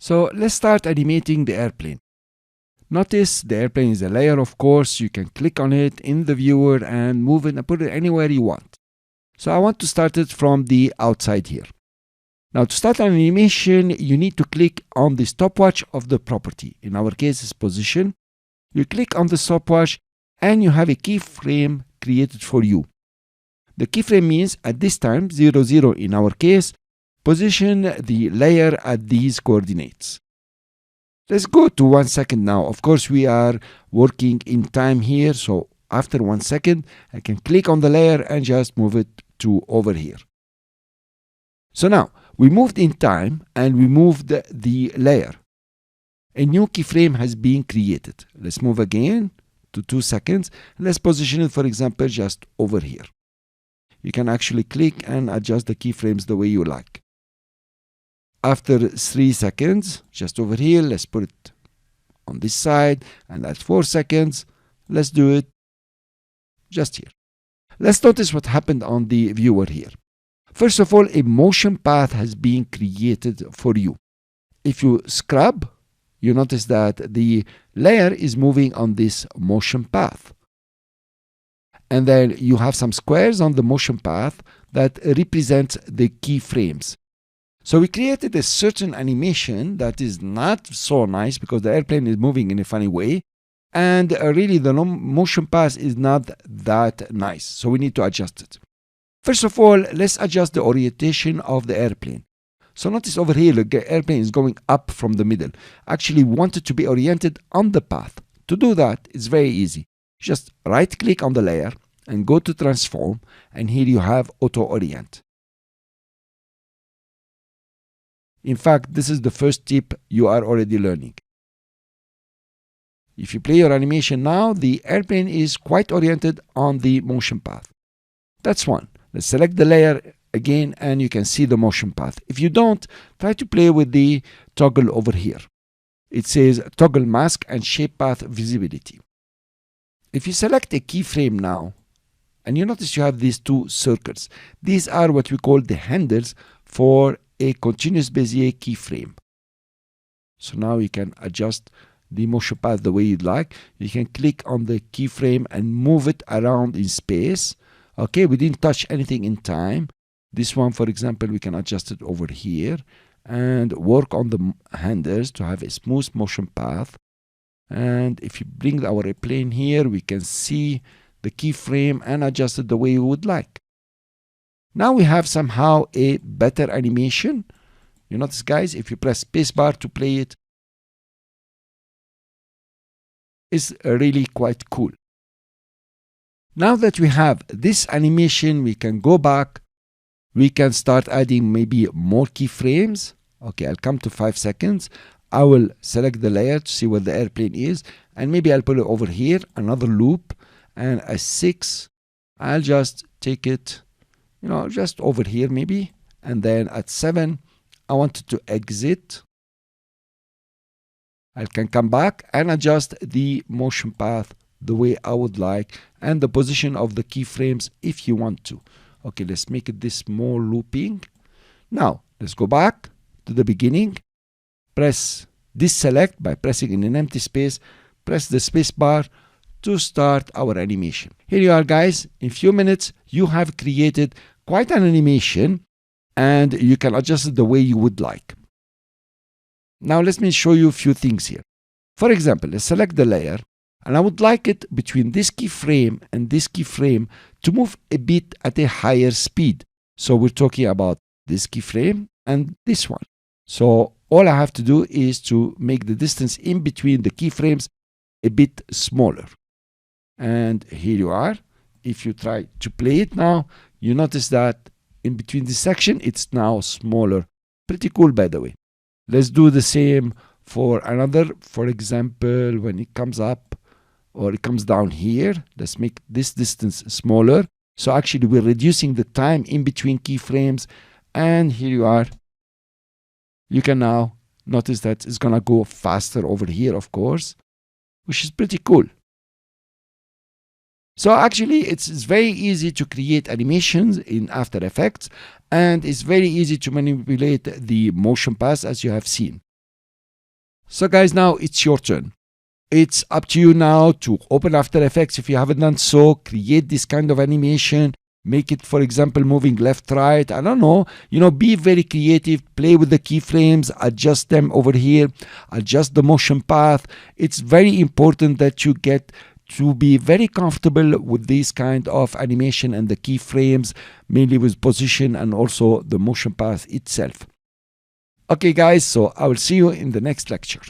So let's start animating the airplane. Notice the airplane is a layer, of course. You can click on it in the viewer and move it and put it anywhere you want. So I want to start it from the outside here. Now to start an animation, you need to click on the stopwatch of the property. In our case, it's position. You click on the stopwatch and you have a keyframe created for you. The keyframe means at this time, 0, 0 in our case, position the layer at these coordinates. Let's go to 1 second now. Of course, we are working in time here. So after 1 second, I can click on the layer and just move it to over here. So now we moved in time and we moved the layer. A new keyframe has been created. Let's move again to 2 seconds. Let's position it, for example, just over here. You can actually click and adjust the keyframes the way you like. After 3 seconds, just over here, let's put it on this side, and at 4 seconds, let's do it just here. Let's notice what happened on the viewer here. First of all, a motion path has been created for you. If you scrub, you notice that the layer is moving on this motion path. And then you have some squares on the motion path that represent the keyframes. So we created a certain animation that is not so nice because the airplane is moving in a funny way. And really the motion path is not that nice. So we need to adjust it. First of all, let's adjust the orientation of the airplane. So notice over here, the airplane is going up from the middle. Actually, we want it to be oriented on the path. To do that, it's very easy. Just right click on the layer and go to transform. And here you have auto orient. In fact, this is the first tip you are already learning. If you play your animation now, the airplane is quite oriented on the motion path. That's one. Let's select the layer again and you can see the motion path. If you don't, try to play with the toggle over here. It says toggle mask and shape path visibility. If you select a keyframe now, and you notice you have these two circles. These are what we call the handles for a continuous Bezier keyframe. So now you can adjust the motion path the way you'd like. You can click on the keyframe and move it around in space. Okay, we didn't touch anything in time. This one, for example, we can adjust it over here and work on the handles to have a smooth motion path. And if you bring our airplane here, we can see the keyframe and adjust it the way you would like. Now we have somehow a better animation. You notice, guys, if you press spacebar to play it, it's really quite cool. Now that we have this animation, we can go back. We can start adding maybe more keyframes. Okay, I'll come to 5 seconds. I will select the layer to see where the airplane is. And maybe I'll put it over here, another loop. And at 6, I'll just take it, just over here maybe. And then at 7, I want it to exit. I can come back and adjust the motion path the way I would like and the position of the keyframes if you want to. Okay, let's make it this more looping. Now, let's go back to the beginning. Press deselect by pressing in an empty space. Press the space bar to start our animation. Here you are, guys. In a few minutes, you have created quite an animation and you can adjust it the way you would like. Now, let me show you a few things here. For example, let's select the layer and I would like it between this keyframe and this keyframe to move a bit at a higher speed. So we're talking about this keyframe and this one. So all I have to do is to make the distance in between the keyframes a bit smaller. And here you are. If you try to play it now, you notice that in between this section, it's now smaller. Pretty cool, by the way. Let's do the same for another. For example, when it comes up or it comes down here, let's make this distance smaller. So actually, we're reducing the time in between keyframes. And here you are. You can now notice that it's going to go faster over here, of course, which is pretty cool. So actually, it's very easy to create animations in After Effects, and it's very easy to manipulate the motion paths as you have seen. So guys, now it's your turn. It's up to you now to open After Effects. If you haven't done so, create this kind of animation. Make it, for example, moving left, right. I don't know. Be very creative. Play with the keyframes. Adjust them over here. Adjust the motion path. It's very important that you get to be very comfortable with this kind of animation and the keyframes, mainly with position and also the motion path itself. Okay guys, so I will see you in the next lecture.